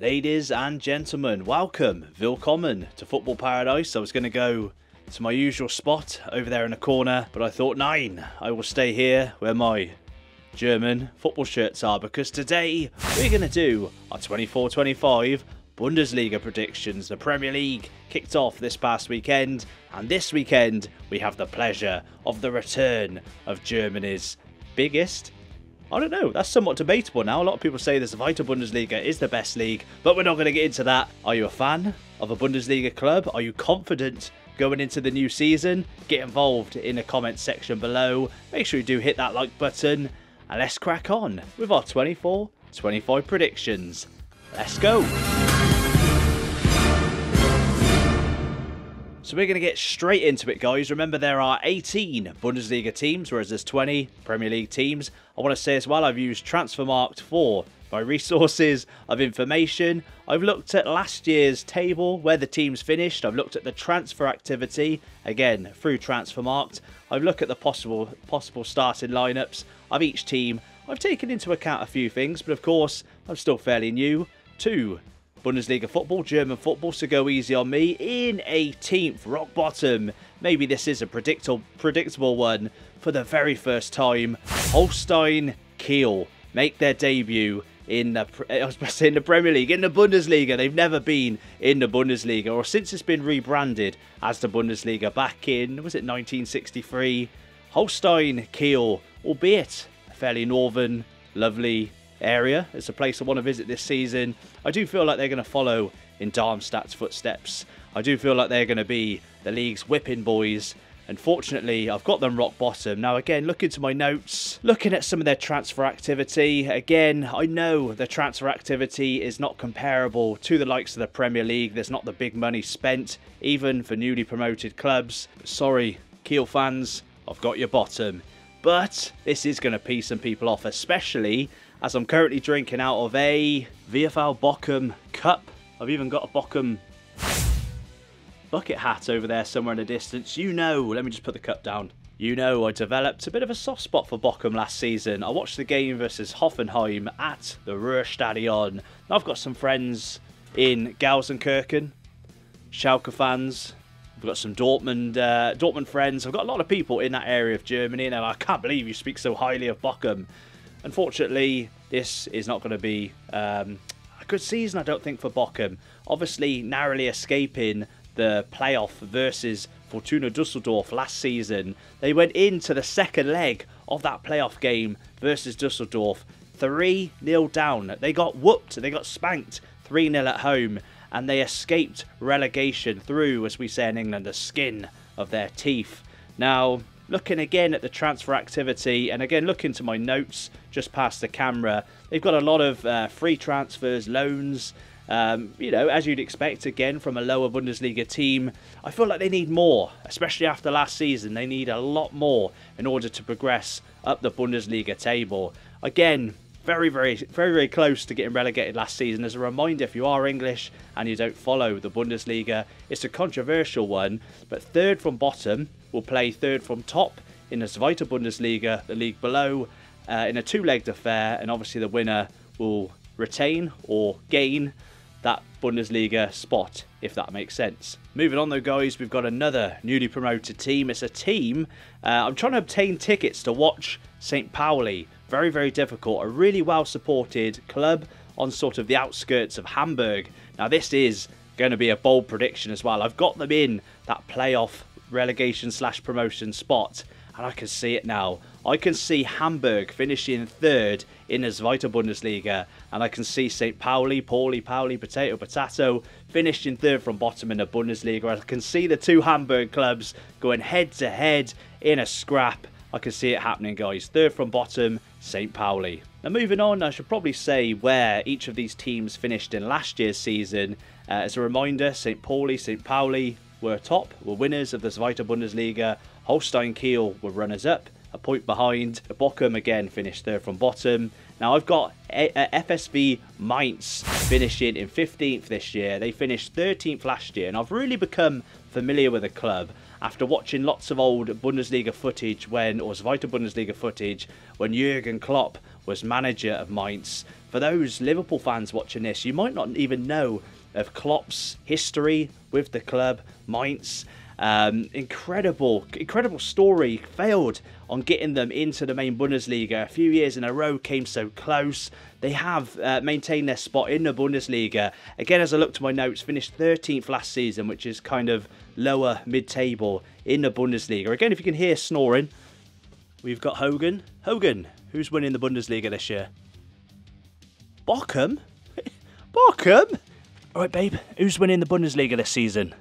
Ladies and gentlemen, welcome, willkommen to Football Paradise. I was going to go to my usual spot over there in the corner, but I thought, nine, I will stay here where my German football shirts are, because today we're going to do our 24-25 Bundesliga predictions. The Premier League kicked off this past weekend, and this weekend we have the pleasure of the return of Germany's biggest. I don't know, that's somewhat debatable now. A lot of people say the Zweite Bundesliga is the best league, but we're not going to get into that. Are you a fan of a Bundesliga club? Are you confident going into the new season? Get involved in the comments section below. Make sure you do hit that like button, and let's crack on with our 24-25 predictions. Let's go. So we're going to get straight into it, guys. Remember, there are 18 Bundesliga teams, whereas there's 20 Premier League teams. I want to say as well, I've used Transfermarkt for my resources of information. I've looked at last year's table, where the teams finished. I've looked at the transfer activity, again, through Transfermarkt. I've looked at the possible starting lineups of each team. I've taken into account a few things, but of course, I'm still fairly new to Bundesliga football, German football, so go easy on me. In 18th, rock bottom, maybe this is a predictable one for the very first time, Holstein Kiel make their debut in the Premier League, in the Bundesliga. They've never been in the Bundesliga, or since it's been rebranded as the Bundesliga back in, was it 1963? Holstein Kiel, albeit a fairly northern, lovely area. It's a place I want to visit this season. I do feel like they're going to follow in Darmstadt's footsteps. I do feel like they're going to be the league's whipping boys. Unfortunately, I've got them rock bottom. Now, again, looking to my notes, looking at some of their transfer activity. Again, I know the transfer activity is not comparable to the likes of the Premier League. There's not the big money spent, even for newly promoted clubs. Sorry, Kiel fans, I've got your bottom. But this is going to piss some people off, especially as I'm currently drinking out of a VfL Bochum cup. I've even got a Bochum bucket hat over there somewhere in the distance. You know, let me just put the cup down. You know, I developed a bit of a soft spot for Bochum last season. I watched the game versus Hoffenheim at the Ruhrstadion. I've got some friends in Gelsenkirchen, Schalke fans. I've got some Dortmund friends. I've got a lot of people in that area of Germany, and I can't believe you speak so highly of Bochum. Unfortunately, this is not going to be a good season, I don't think, for Bochum. Obviously, narrowly escaping the playoff versus Fortuna Düsseldorf last season. They went into the second leg of that playoff game versus Düsseldorf 3-0 down. They got whooped, they got spanked 3-0 at home, and they escaped relegation through, as we say in England, the skin of their teeth. Now, looking again at the transfer activity, and again looking to my notes just past the camera, they've got a lot of free transfers, loans, you know, as you'd expect, again, from a lower Bundesliga team. I feel like they need more, especially after last season. They need a lot more in order to progress up the Bundesliga table. Again, very close to getting relegated last season. As a reminder, if you are English and you don't follow the Bundesliga, it's a controversial one, but third from bottom will play third from top in the Zweite Bundesliga, the league below, in a two-legged affair, and obviously the winner will retain or gain that Bundesliga spot, if that makes sense. Moving on though, guys, we've got another newly promoted team. It's a team, I'm trying to obtain tickets to watch St. Pauli. Very difficult. A really well supported club on sort of the outskirts of Hamburg. Now this is going to be a bold prediction as well. I've got them in that playoff relegation / promotion spot, and I can see it now. I can see Hamburg finishing third in the Zweite Bundesliga, and I can see St. Pauli, potato, finishing third from bottom in the Bundesliga. I can see the two Hamburg clubs going head to head in a scrap. I can see it happening, guys. Third from bottom, St. Pauli. Now moving on, I should probably say where each of these teams finished in last year's season. As a reminder, St. Pauli were top, were winners of the Zweite Bundesliga. Holstein Kiel were runners-up, a point behind. Bochum again finished third from bottom. Now I've got FSV Mainz finishing in 15th this year. They finished 13th last year, and I've really become familiar with the club after watching lots of old Bundesliga footage or Zweite Bundesliga footage when Jurgen Klopp was manager of Mainz. For those Liverpool fans watching this, you might not even know of Klopp's history with the club, Mainz. Incredible story. Failed on getting them into the main Bundesliga. A few years in a row, came so close. They have maintained their spot in the Bundesliga. Again, as I look to my notes, finished 13th last season, which is kind of lower mid-table in the Bundesliga. Again, if you can hear snoring, we've got Hogan. Hogan, who's winning the Bundesliga this year? Bochum? Bochum? All right, babe, who's winning the Bundesliga this season?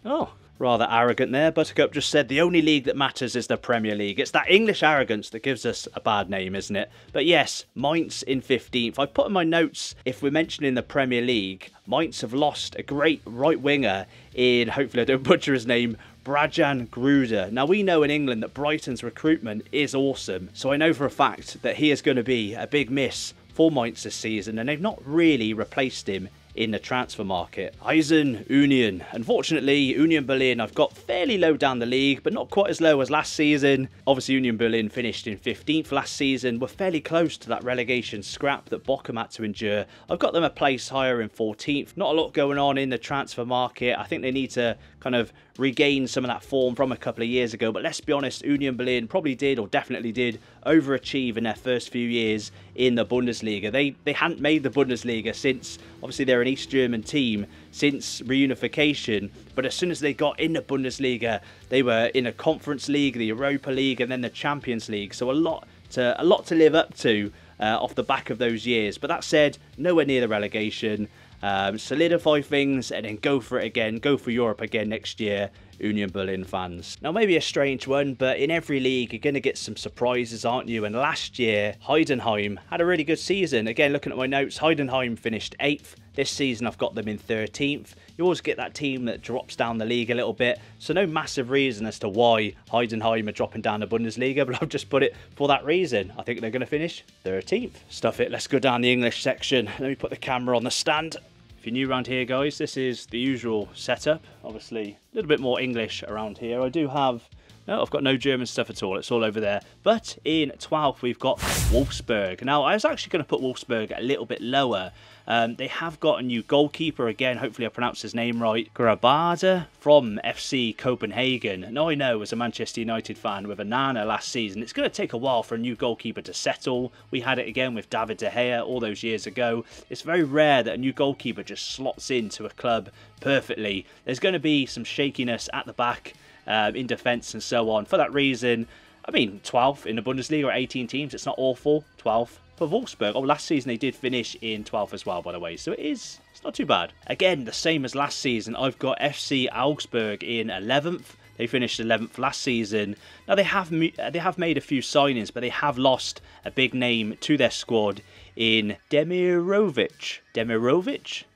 Oh, rather arrogant there. Buttercup just said the only league that matters is the Premier League. It's that English arrogance that gives us a bad name, isn't it? But yes, Mainz in 15th. I put in my notes, if we're mentioning the Premier League, Mainz have lost a great right winger in, hopefully I don't butcher his name, Brajan Gruder. Now, we know in England that Brighton's recruitment is awesome, so I know for a fact that he is going to be a big miss for Mainz this season, and they've not really replaced him in the transfer market. Eisen Union. Unfortunately, Union Berlin I've got fairly low down the league, but not quite as low as last season. Obviously, Union Berlin finished in 15th last season. We're fairly close to that relegation scrap that Bochum had to endure. I've got them a place higher in 14th. Not a lot going on in the transfer market. I think they need to kind of regain some of that form from a couple of years ago, but let's be honest, Union Berlin probably did, or definitely did, overachieve in their first few years in the Bundesliga. They hadn't made the Bundesliga since, obviously they're an East German team, since reunification, but as soon as they got in the Bundesliga, they were in a Conference League, the Europa League, and then the Champions League, so a lot to live up to off the back of those years. But that said, nowhere near the relegation. Solidify things and then go for it again, go for Europe again next year, Union Berlin fans. Now, maybe a strange one, but in every league you're going to get some surprises, aren't you? And last year Heidenheim had a really good season. Again, looking at my notes, Heidenheim finished 8th. This season I've got them in 13th. You always get that team that drops down the league a little bit, so no massive reason as to why Heidenheim are dropping down the Bundesliga, but I've just put it for that reason. I think they're going to finish 13th. Stuff it, let's go down the English section. Let me put the camera on the stand. If you're new around here, guys, this is the usual setup. Obviously, a little bit more English around here. I do have... No, I've got no German stuff at all. It's all over there. But in 12th, we've got Wolfsburg. Now, I was actually going to put Wolfsburg a little bit lower. They have got a new goalkeeper. Again, hopefully I pronounced his name right. Grabada from FC Copenhagen. Now, I know as a Manchester United fan with Onana last season, it's going to take a while for a new goalkeeper to settle. We had it again with David De Gea all those years ago. It's very rare that a new goalkeeper just slots into a club perfectly. There's going to be some shakiness at the back. In defence and so on. For that reason, I mean, 12th in the Bundesliga or 18 teams, it's not awful. 12th for Wolfsburg. Oh, last season they did finish in 12th as well, by the way, so it's not too bad. Again, the same as last season, I've got FC Augsburg in 11th. They finished 11th last season. Now, they have made a few signings, but they have lost a big name to their squad in Demirovic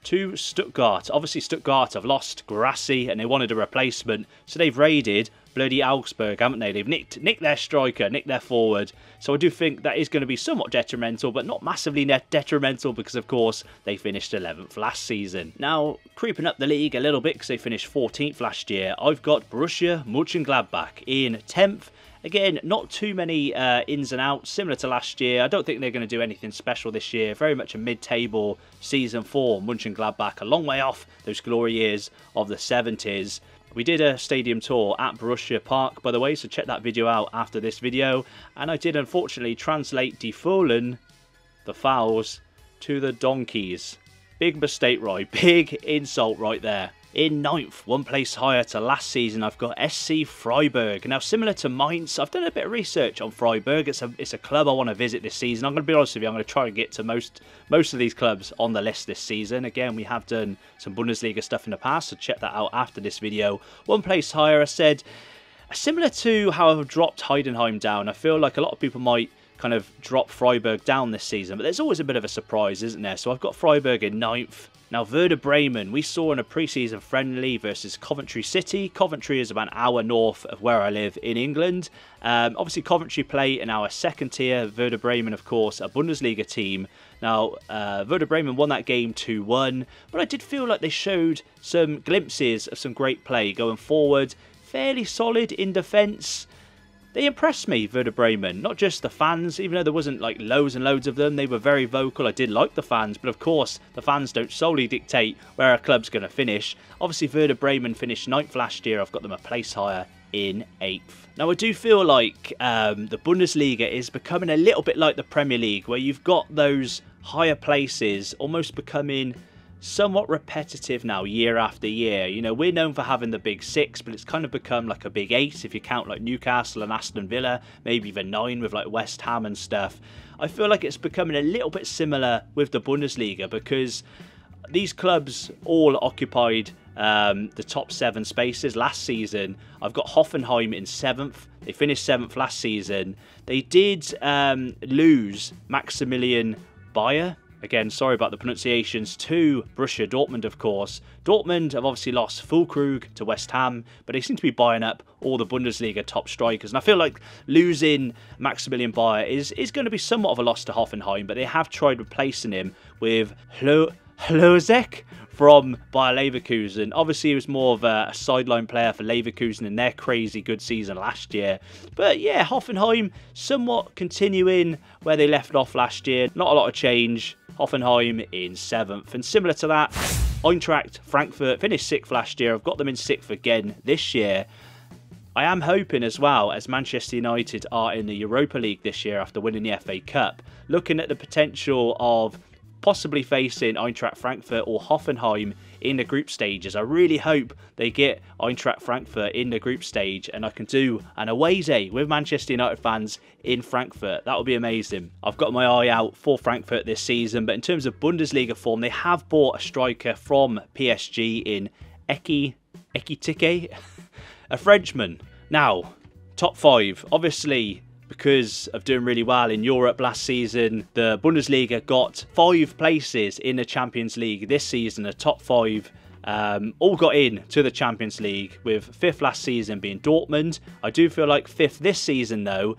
to Stuttgart. Obviously, Stuttgart have lost Guirassy and they wanted a replacement, so they've raided bloody Augsburg, haven't they? They've nicked their striker, nicked their forward. So I do think that is going to be somewhat detrimental, but not massively detrimental because, of course, they finished 11th last season. Now, creeping up the league a little bit because they finished 14th last year, I've got Borussia Mönchengladbach in 10th. Again, not too many ins and outs, similar to last year. I don't think they're going to do anything special this year. Very much a mid-table season for Mönchengladbach, a long way off those glory years of the 70s. We did a stadium tour at Borussia Park, by the way, so check that video out after this video. And I did, unfortunately, translate Die Fohlen, the fouls, to the donkeys. Big mistake, Roy. Big insult right there. In 9th, one place higher to last season, I've got SC Freiburg. Now, similar to Mainz, I've done a bit of research on Freiburg. It's a club I want to visit this season. I'm going to be honest with you, I'm going to try and get to most of these clubs on the list this season. Again, we have done some Bundesliga stuff in the past, so check that out after this video. One place higher, I said, similar to how I've dropped Heidenheim down. I feel like a lot of people might kind of drop Freiburg down this season, but there's always a bit of a surprise, isn't there? So I've got Freiburg in 9th. Now, Werder Bremen, we saw in a pre-season friendly versus Coventry City. Coventry is about an hour north of where I live in England. Obviously, Coventry play in our second tier. Werder Bremen, of course, a Bundesliga team. Now, Werder Bremen won that game 2-1, but I did feel like they showed some glimpses of some great play going forward. Fairly solid in defence. they impressed me, Werder Bremen. Not just the fans, even though there wasn't like loads and loads of them, they were very vocal. I did like the fans, but of course, the fans don't solely dictate where a club's going to finish. Obviously, Werder Bremen finished 9th last year. I've got them a place higher in 8th. Now, I do feel like the Bundesliga is becoming a little bit like the Premier League, where you've got those higher places almost becoming somewhat repetitive now year after year. You know, we're known for having the big 6, but it's kind of become like a big 8 if you count like Newcastle and Aston Villa, maybe even 9 with like West Ham and stuff. I feel like it's becoming a little bit similar with the Bundesliga, because these clubs all occupied the top 7 spaces last season. I've got Hoffenheim in 7th. They finished 7th last season. They did lose Maximilian Bayer. Again, sorry about the pronunciations, to Borussia Dortmund, of course. Dortmund have obviously lost Füllkrug to West Ham, but they seem to be buying up all the Bundesliga top strikers. And I feel like losing Maximilian Bayer is going to be somewhat of a loss to Hoffenheim, but they have tried replacing him with Hlozek from Bayer Leverkusen. Obviously, he was more of a sideline player for Leverkusen in their crazy good season last year. But yeah, Hoffenheim somewhat continuing where they left off last year. Not a lot of change. Hoffenheim in 7th. And similar to that, Eintracht Frankfurt finished 6th last year. I've got them in 6th again this year. I am hoping as well, as Manchester United are in the Europa League this year after winning the FA Cup, looking at the potential of possibly facing Eintracht Frankfurt or Hoffenheim in the group stages. I really hope they get Eintracht Frankfurt in the group stage and I can do an away day with Manchester United fans in Frankfurt. That would be amazing. I've got my eye out for Frankfurt this season, but in terms of Bundesliga form, they have bought a striker from PSG in Ekitike, a Frenchman. Now, top 5, obviously, because of doing really well in Europe last season, the Bundesliga got 5 places in the Champions League this season. The top 5 all got in to the Champions League, with 5th last season being Dortmund. I do feel like 5th this season, though.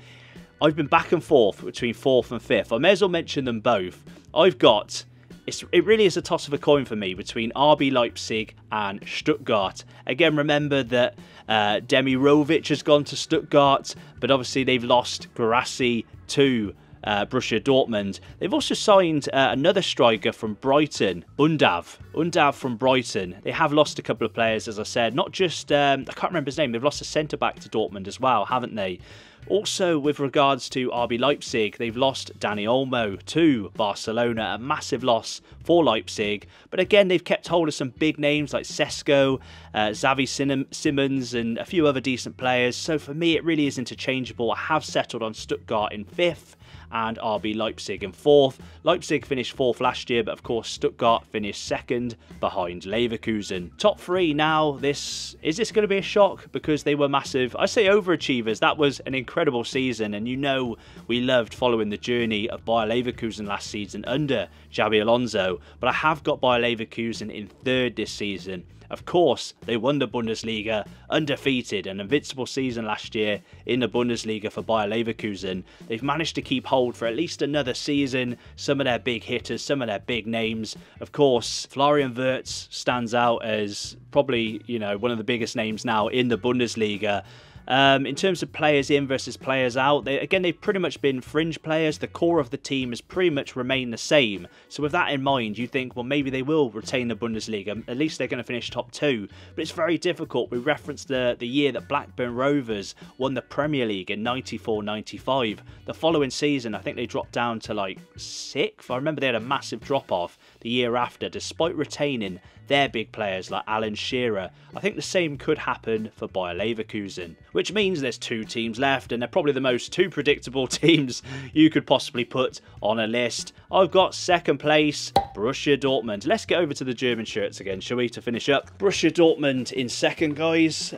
I've been back and forth between 4th and 5th. I may as well mention them both. I've got... It really is a toss of a coin for me between RB Leipzig and Stuttgart. Again, remember that Demirovic has gone to Stuttgart, but obviously they've lost Guirassy to Borussia Dortmund. They've also signed another striker from Brighton, Undav from Brighton. They have lost a couple of players, as I said. Not just, I can't remember his name, they've lost a centre-back to Dortmund as well, haven't they? Also, with regards to RB Leipzig, they've lost Dani Olmo to Barcelona, a massive loss for Leipzig. But again, they've kept hold of some big names like Sesko, Xavi Simons, and a few other decent players. So for me, it really is interchangeable. I have settled on Stuttgart in 5th and RB Leipzig in 4th. Leipzig finished 4th last year, but of course Stuttgart finished 2nd behind Leverkusen. Top 3 now, is this going to be a shock? Because they were massive, I say overachievers. That was an incredible season, and you know we loved following the journey of Bayer Leverkusen last season under Xabi Alonso, but I have got Bayer Leverkusen in 3rd this season. Of course, they won the Bundesliga, undefeated, an invincible season last year in the Bundesliga for Bayer Leverkusen. They've managed to keep hold for at least another season. Some of their big hitters, some of their big names. Of course, Florian Wirtz stands out as probably, you know, one of the biggest names now in the Bundesliga. In terms of players in versus players out, they've pretty much been fringe players. The core of the team has pretty much remained the same. So with that in mind, you think, well, maybe they will retain the Bundesliga. At least they're going to finish top 2. But it's very difficult. We referenced the year that Blackburn Rovers won the Premier League in 94-95. The following season, I think they dropped down to like 6th. I remember they had a massive drop-off the year after, despite retaining their big players like Alan Shearer. I think the same could happen for Bayer Leverkusen, which means there's 2 teams left, and they're probably the most 2 predictable teams you could possibly put on a list. I've got 2nd place, Borussia Dortmund. Let's get over to the German shirts again, shall we, to finish up? Borussia Dortmund in 2nd, guys.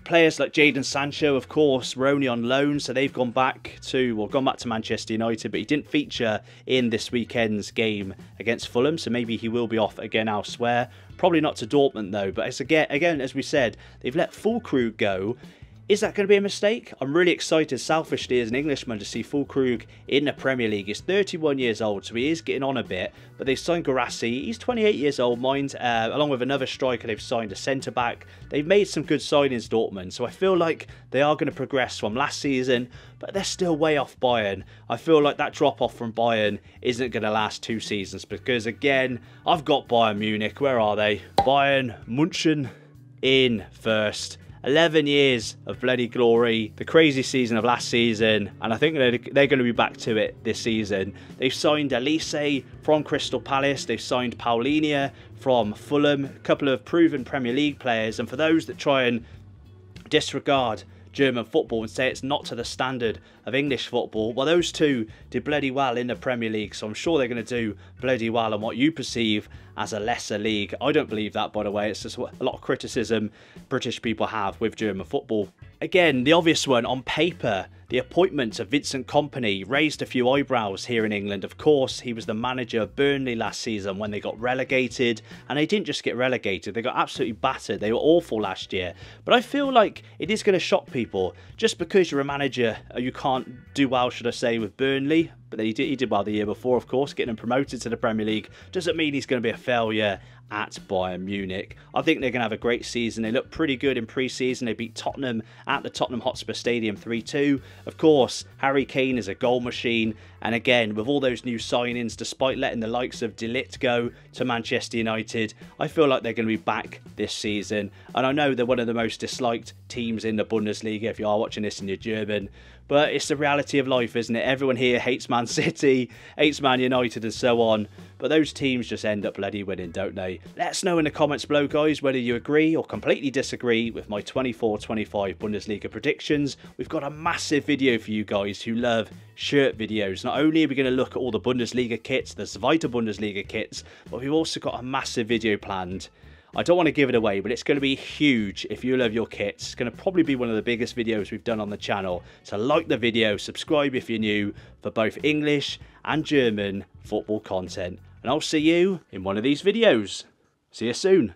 Players like Jadon Sancho, of course, were only on loan, so they've gone back to Manchester United, but he didn't feature in this weekend's game against Fulham, so maybe he will be off again elsewhere. Probably not to Dortmund though, but again, as we said, they've let Füllkrug go. Is that going to be a mistake? I'm really excited, selfishly, as an Englishman, to see Füllkrug in the Premier League. He's 31 years old, so he is getting on a bit. But they've signed Guirassy. He's 28 years old, mind. Along with another striker, they've signed a centre-back. They've made some good signings, Dortmund. So I feel like they are going to progress from last season, but they're still way off Bayern. I feel like that drop-off from Bayern isn't going to last 2 seasons because, again, I've got Bayern Munich. Where are they? Bayern München in first. 11 years of bloody glory, the crazy season of last season, and I think they're going to be back to it this season. They've signed Elise from Crystal Palace, they've signed Paulinho from Fulham, a couple of proven Premier League players, and for those that try and disregard German football and say it's not to the standard of English football, well, those two did bloody well in the Premier League, so I'm sure they're going to do bloody well in what you perceive as a lesser league. I don't believe that, by the way. It's just a lot of criticism British people have with German football. Again, the obvious one, on paper, the appointment of Vincent Kompany raised a few eyebrows here in England. Of course, he was the manager of Burnley last season when they got relegated, and they didn't just get relegated, they got absolutely battered. They were awful last year. But I feel like it is going to shock people. Just because you're a manager, you can't do well, should I say, with Burnley, but he did well the year before, of course, getting him promoted to the Premier League, doesn't mean he's going to be a failure at Bayern Munich. I think they're going to have a great season. They look pretty good in pre-season. They beat Tottenham at the Tottenham Hotspur Stadium 3-2. Of course, Harry Kane is a goal machine. And again, with all those new signings, despite letting the likes of De Ligt go to Manchester United, I feel like they're going to be back this season. And I know they're one of the most disliked teams in the Bundesliga if you are watching this and you're German. But it's the reality of life, isn't it? Everyone here hates Man City, hates Man United and so on. But those teams just end up bloody winning, don't they? Let us know in the comments below, guys, whether you agree or completely disagree with my 24-25 Bundesliga predictions. We've got a massive video for you guys who love shirt videos. Not only are we going to look at all the Bundesliga kits, the Zweite Bundesliga kits, but we've also got a massive video planned. I don't want to give it away, but it's going to be huge if you love your kits. It's going to probably be one of the biggest videos we've done on the channel. So like the video, subscribe if you're new for both English and German football content. And I'll see you in one of these videos. See you soon.